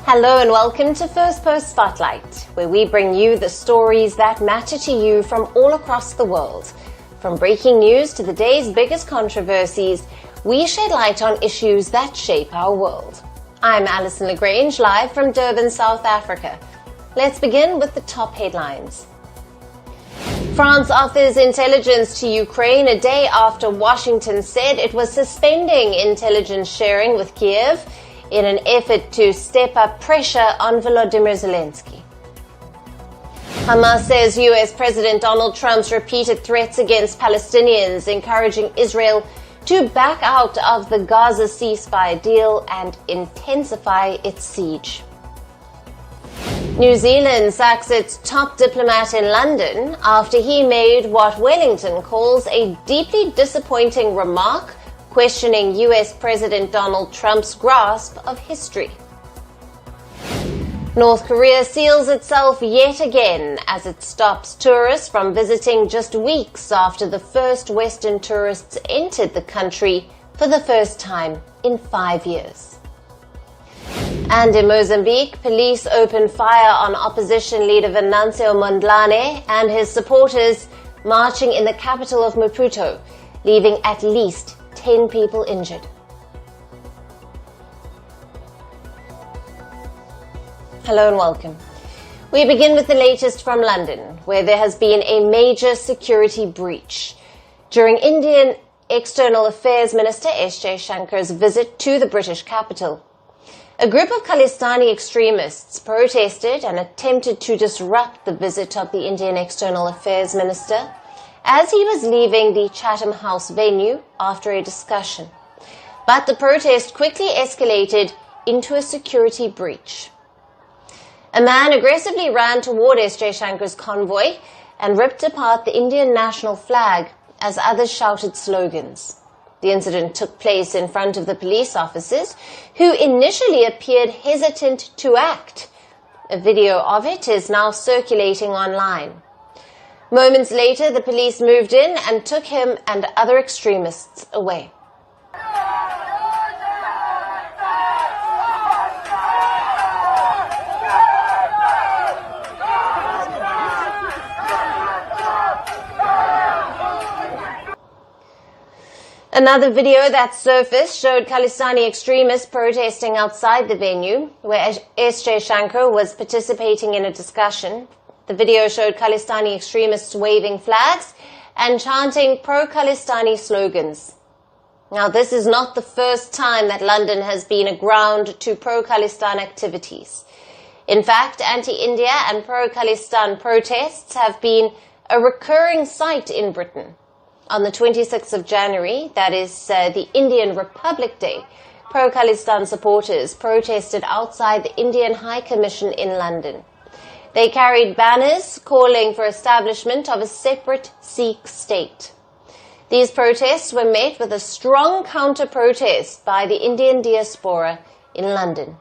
Hello and welcome to Firstpost Spotlight, where we bring you the stories that matter to you from all across the world. From breaking news to the day's biggest controversies, we shed light on issues that shape our world. I'm Alison Lagrange, live from Durban, South Africa. Let's begin with the top headlines. France offers intelligence to Ukraine a day after Washington said it was suspending intelligence sharing with Kiev in an effort to step up pressure on Volodymyr Zelensky. Hamas says US President Donald Trump's repeated threats against Palestinians, encouraging Israel to back out of the Gaza ceasefire deal and intensify its siege. New Zealand sacks its top diplomat in London after he made what Wellington calls a deeply disappointing remark, questioning US President Donald Trump's grasp of history. North Korea seals itself yet again as it stops tourists from visiting just weeks after the first Western tourists entered the country for the first time in 5 years. And in Mozambique, police opened fire on opposition leader Venancio Mondlane and his supporters marching in the capital of Maputo, leaving at least 10 people injured. Hello and welcome. We begin with the latest from London, where there has been a major security breach. During Indian External Affairs Minister S. Jaishankar's visit to the British capital, a group of Khalistani extremists protested and attempted to disrupt the visit of the Indian External Affairs Minister as he was leaving the Chatham House venue after a discussion. But the protest quickly escalated into a security breach. A man aggressively ran toward S. Jaishankar's convoy and ripped apart the Indian national flag as others shouted slogans. The incident took place in front of the police officers, who initially appeared hesitant to act. A video of it is now circulating online. Moments later, the police moved in and took him and other extremists away. Another video that surfaced showed Khalistani extremists protesting outside the venue, where S. Jaishankar was participating in a discussion. The video showed Khalistani extremists waving flags and chanting pro-Khalistani slogans. Now, this is not the first time that London has been a ground to pro-Khalistan activities. In fact, anti-India and pro-Khalistan protests have been a recurring sight in Britain. On the 26th of January, that is the Indian Republic Day, pro-Khalistan supporters protested outside the Indian High Commission in London. They carried banners calling for establishment of a separate Sikh state. These protests were met with a strong counter-protest by the Indian diaspora in London.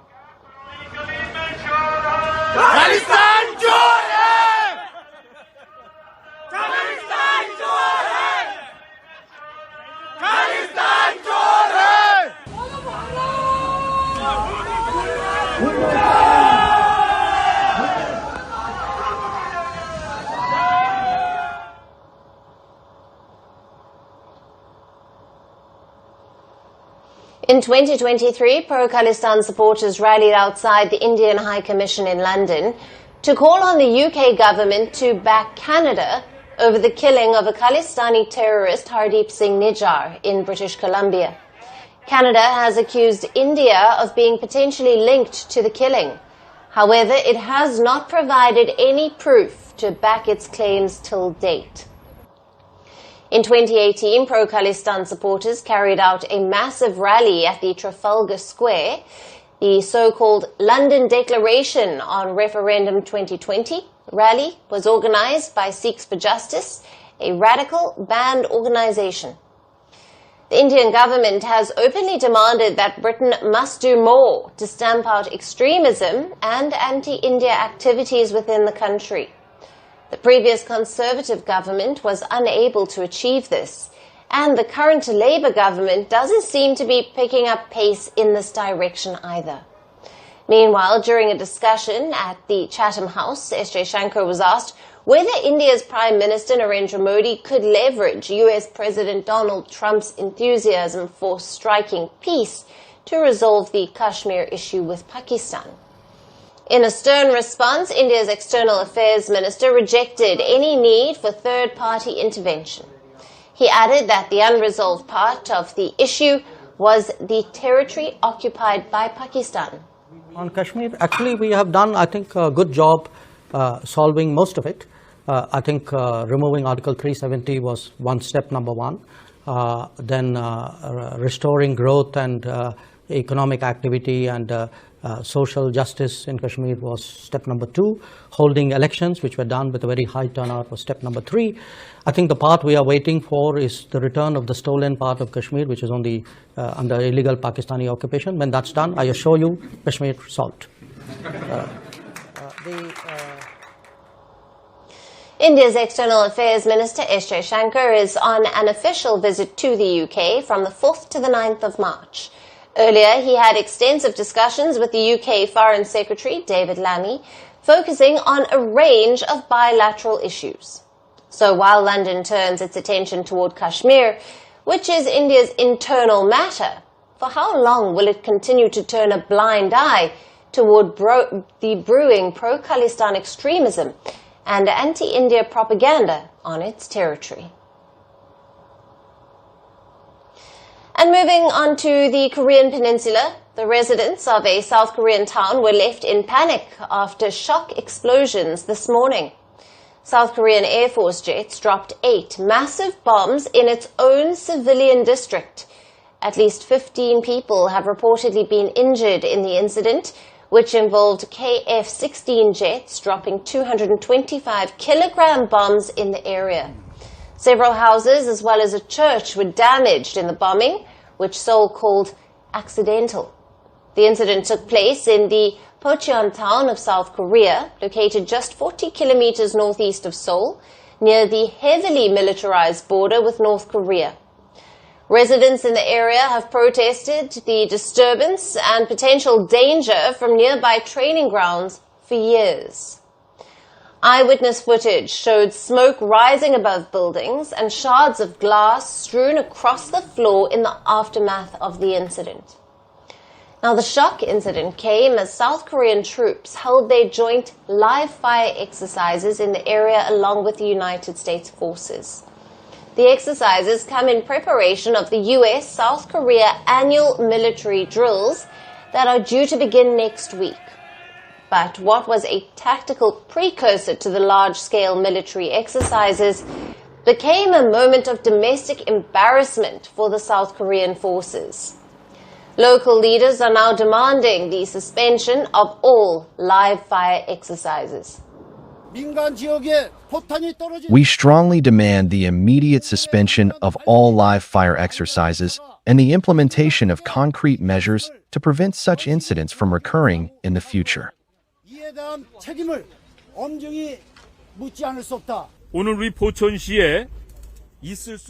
In 2023, pro-Khalistan supporters rallied outside the Indian High Commission in London to call on the UK government to back Canada over the killing of a Khalistani terrorist, Hardeep Singh Nijjar, in British Columbia. Canada has accused India of being potentially linked to the killing. However, it has not provided any proof to back its claims till date. In 2018, pro-Khalistan supporters carried out a massive rally at the Trafalgar Square. The so-called London Declaration on Referendum 2020 rally was organized by Sikhs for Justice, a radical banned organization. The Indian government has openly demanded that Britain must do more to stamp out extremism and anti-India activities within the country. The previous Conservative government was unable to achieve this, and the current Labour government doesn't seem to be picking up pace in this direction either. Meanwhile, during a discussion at the Chatham House, S. Jaishankar was asked whether India's Prime Minister Narendra Modi could leverage US President Donald Trump's enthusiasm for striking peace to resolve the Kashmir issue with Pakistan. In a stern response, India's External Affairs Minister rejected any need for third-party intervention. He added that the unresolved part of the issue was the territory occupied by Pakistan. On Kashmir, actually we have done, I think, a good job solving most of it. I think removing Article 370 was one step, number one. Then restoring growth and economic activity and social justice in Kashmir was step number two. Holding elections, which were done with a very high turnout, was step number three. I think the part we are waiting for is the return of the stolen part of Kashmir, which is on the under illegal Pakistani occupation. When that's done, I assure you, Kashmir solved. India's External Affairs Minister S. Jaishankar is on an official visit to the UK from the 4th to the 9th of March. Earlier, he had extensive discussions with the UK Foreign Secretary, David Lammy, focusing on a range of bilateral issues. So while London turns its attention toward Kashmir, which is India's internal matter, for how long will it continue to turn a blind eye toward the brewing pro-Khalistan extremism and anti-India propaganda on its territory? And moving on to the Korean Peninsula, the residents of a South Korean town were left in panic after shock explosions this morning. South Korean Air Force jets dropped 8 massive bombs in its own civilian district. At least 15 people have reportedly been injured in the incident, which involved KF-16 jets dropping 225-kilogram bombs in the area. Several houses as well as a church were damaged in the bombing, which Seoul called accidental. The incident took place in the Pocheon town of South Korea, located just 40 kilometers northeast of Seoul, near the heavily militarized border with North Korea. Residents in the area have protested the disturbance and potential danger from nearby training grounds for years. Eyewitness footage showed smoke rising above buildings and shards of glass strewn across the floor in the aftermath of the incident. Now, the shock incident came as South Korean troops held their joint live-fire exercises in the area along with the United States forces. The exercises come in preparation of the US-South Korea annual military drills that are due to begin next week. But what was a tactical precursor to the large-scale military exercises became a moment of domestic embarrassment for the South Korean forces. Local leaders are now demanding the suspension of all live-fire exercises. We strongly demand the immediate suspension of all live-fire exercises and the implementation of concrete measures to prevent such incidents from recurring in the future.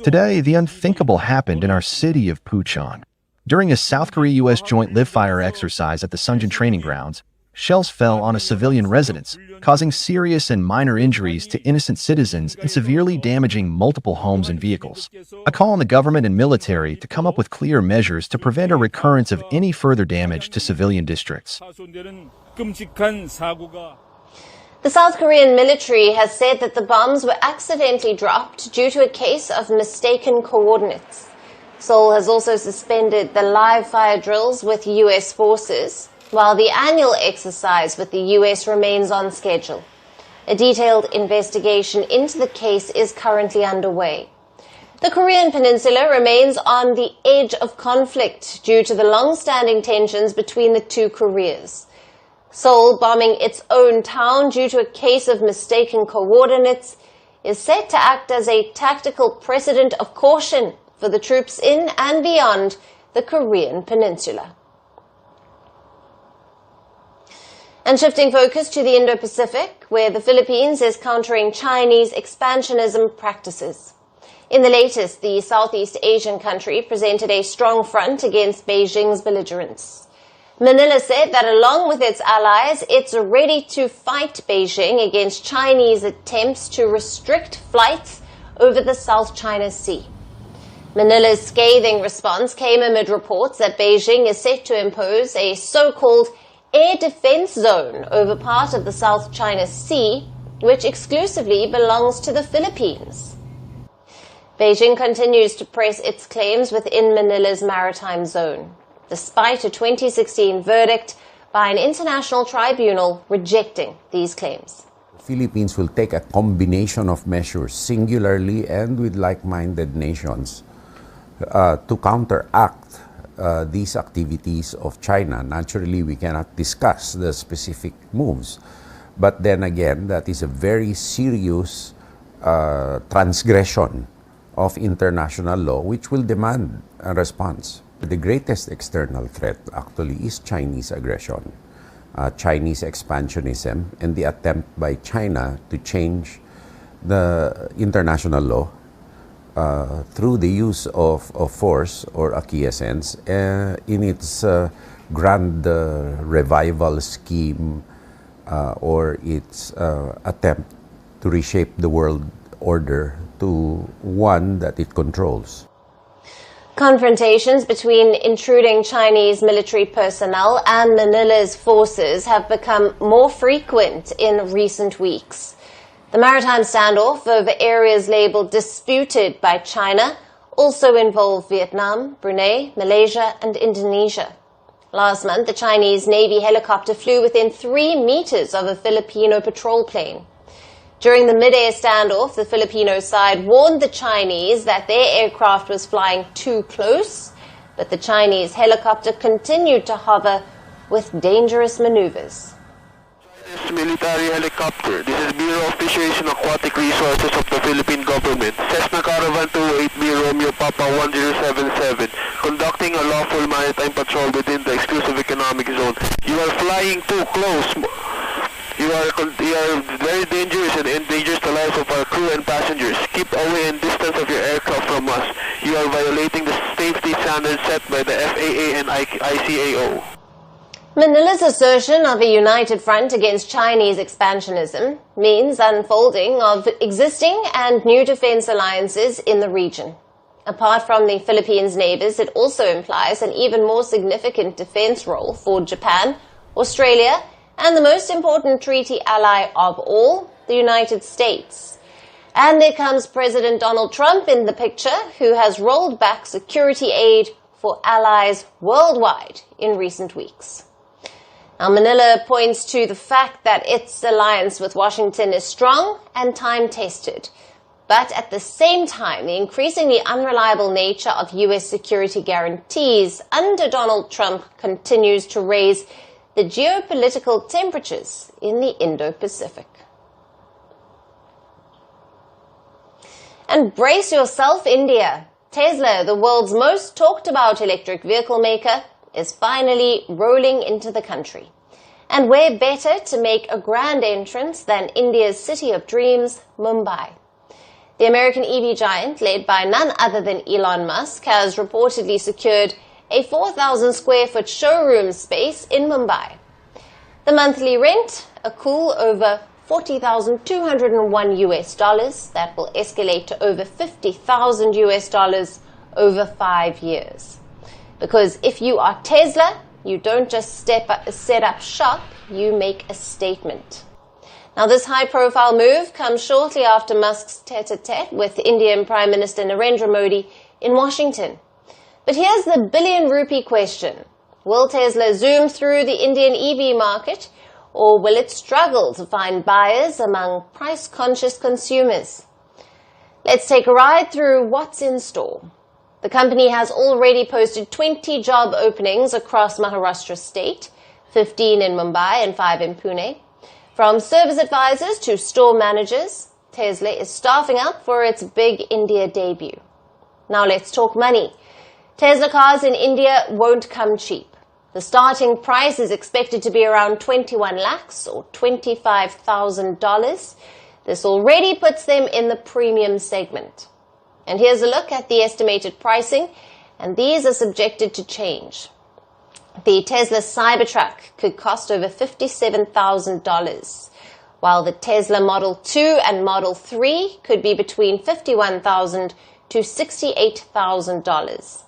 Today, the unthinkable happened in our city of Pucheon. During a South Korea-US joint live-fire exercise at the Sunjin training grounds, shells fell on a civilian residence, causing serious and minor injuries to innocent citizens and severely damaging multiple homes and vehicles. I call on the government and military to come up with clear measures to prevent a recurrence of any further damage to civilian districts. The South Korean military has said that the bombs were accidentally dropped due to a case of mistaken coordinates. Seoul has also suspended the live-fire drills with U.S. forces, while the annual exercise with the U.S. remains on schedule. A detailed investigation into the case is currently underway. The Korean Peninsula remains on the edge of conflict due to the long-standing tensions between the two Koreas. Seoul bombing its own town due to a case of mistaken coordinates is set to act as a tactical precedent of caution for the troops in and beyond the Korean Peninsula. And shifting focus to the Indo-Pacific, where the Philippines is countering Chinese expansionism practices. In the latest, the Southeast Asian country presented a strong front against Beijing's belligerence. Manila said that along with its allies, it's ready to fight Beijing against Chinese attempts to restrict flights over the South China Sea. Manila's scathing response came amid reports that Beijing is set to impose a so-called air defense zone over part of the South China Sea, which exclusively belongs to the Philippines. Beijing continues to press its claims within Manila's maritime zone, despite a 2016 verdict by an international tribunal rejecting these claims. The Philippines will take a combination of measures, singularly and with like-minded nations, to counteract these activities of China. Naturally, we cannot discuss the specific moves, but then again, that is a very serious transgression of international law, which will demand a response. The greatest external threat actually is Chinese aggression, Chinese expansionism, and the attempt by China to change the international law through the use of force or acquiescence in its grand revival scheme or its attempt to reshape the world order to one that it controls. Confrontations between intruding Chinese military personnel and Manila's forces have become more frequent in recent weeks. The maritime standoff over areas labeled disputed by China also involved Vietnam, Brunei, Malaysia, and Indonesia. Last month, the Chinese Navy helicopter flew within 3 meters of a Filipino patrol plane. During the mid-air standoff, the Filipino side warned the Chinese that their aircraft was flying too close, but the Chinese helicopter continued to hover with dangerous maneuvers. This military helicopter. This is Bureau of Fisheries and Aquatic Resources of the Philippine Government. Cessna Caravan 288B Romeo Papa 1077, conducting a lawful maritime patrol within the exclusive economic zone. You are flying too close. You are very dangerous and endangers the lives of our crew and passengers. Keep away and distance of your aircraft from us. You are violating the safety standards set by the FAA and ICAO. Manila's assertion of a united front against Chinese expansionism means unfolding of existing and new defense alliances in the region. Apart from the Philippines' neighbors, it also implies an even more significant defense role for Japan, Australia, and the most important treaty ally of all, the United States. And there comes President Donald Trump in the picture, who has rolled back security aid for allies worldwide in recent weeks. Now, Manila points to the fact that its alliance with Washington is strong and time-tested. But at the same time, the increasingly unreliable nature of U.S. security guarantees under Donald Trump continues to raise the geopolitical temperatures in the Indo-Pacific. And brace yourself, India. Tesla, the world's most talked about electric vehicle maker, is finally rolling into the country. And where better to make a grand entrance than India's city of dreams, Mumbai. The American EV giant, led by none other than Elon Musk, has reportedly secured a 4,000 square foot showroom space in Mumbai. The monthly rent, a cool over $40,201 US, that will escalate to over $50,000 US over 5 years. Because if you are Tesla, you don't just set up shop, you make a statement. Now, this high-profile move comes shortly after Musk's tete-a-tete with Indian Prime Minister Narendra Modi in Washington. But here's the billion-rupee question. Will Tesla zoom through the Indian EV market, or will it struggle to find buyers among price-conscious consumers? Let's take a ride through what's in store. The company has already posted 20 job openings across Maharashtra state, 15 in Mumbai and 5 in Pune. From service advisors to store managers, Tesla is staffing up for its big India debut. Now let's talk money. Tesla cars in India won't come cheap. The starting price is expected to be around 21 lakhs or $25,000. This already puts them in the premium segment. And here's a look at the estimated pricing, and these are subjected to change. The Tesla Cybertruck could cost over $57,000, while the Tesla Model 2 and Model 3 could be between $51,000 to $68,000.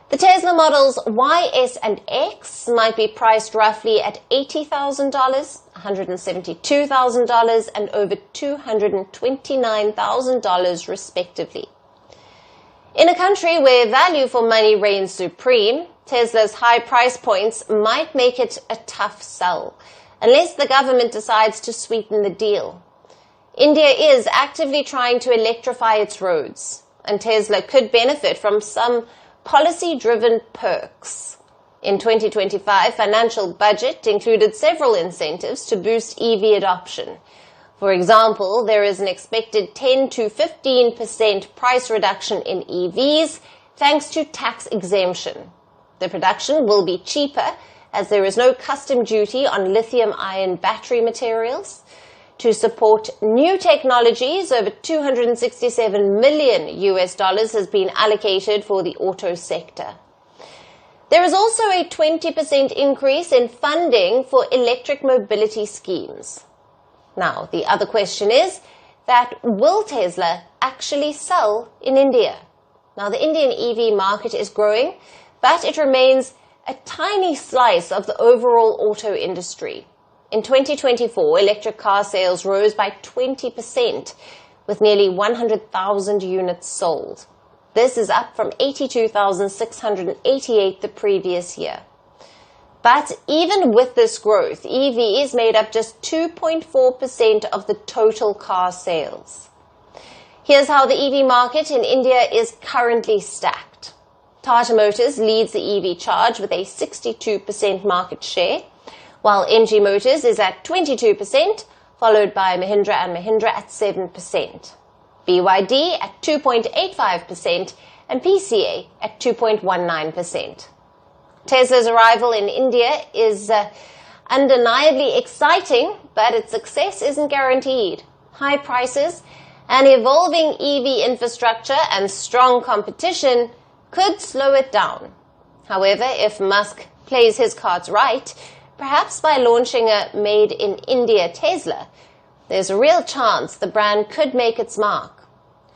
The Tesla Models Y, S, and X might be priced roughly at $80,000, $172,000, and over $229,000 respectively. In a country where value for money reigns supreme, Tesla's high price points might make it a tough sell, unless the government decides to sweeten the deal. India is actively trying to electrify its roads, and Tesla could benefit from some policy-driven perks. In 2025, financial budget included several incentives to boost EV adoption. For example, there is an expected 10 to 15% price reduction in EVs thanks to tax exemption. The production will be cheaper as there is no custom duty on lithium-ion battery materials. To support new technologies, over $267 million has been allocated for the auto sector. There is also a 20% increase in funding for electric mobility schemes. Now, the other question is that will Tesla actually sell in India? Now, the Indian EV market is growing, but it remains a tiny slice of the overall auto industry. In 2024, electric car sales rose by 20%, with nearly 100,000 units sold. This is up from 82,688 the previous year. But even with this growth, EVs made up just 2.4% of the total car sales. Here's how the EV market in India is currently stacked. Tata Motors leads the EV charge with a 62% market share, while MG Motors is at 22%, followed by Mahindra & Mahindra at 7%. BYD at 2.85% and PCA at 2.19%. Tesla's arrival in India is undeniably exciting, but its success isn't guaranteed. High prices, an evolving EV infrastructure, and strong competition could slow it down. However, if Musk plays his cards right, perhaps by launching a made-in-India Tesla, there's a real chance the brand could make its mark.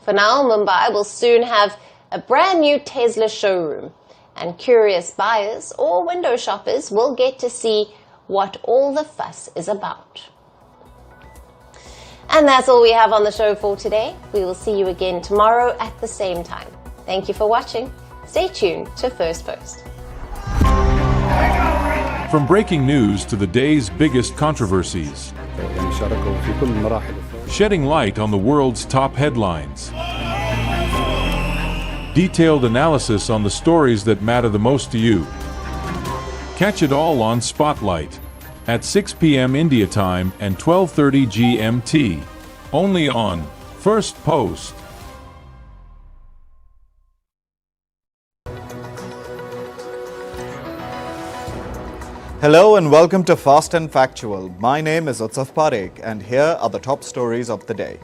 For now, Mumbai will soon have a brand new Tesla showroom, and curious buyers or window shoppers will get to see what all the fuss is about. And that's all we have on the show for today. We will see you again tomorrow at the same time. Thank you for watching. Stay tuned to Firstpost. From breaking news to the day's biggest controversies, shedding light on the world's top headlines, detailed analysis on the stories that matter the most to you. Catch it all on Spotlight at 6 p.m. India time and 12:30 GMT, only on Firstpost. Hello and welcome to Fast and Factual. My name is Utsav Parekh and here are the top stories of the day.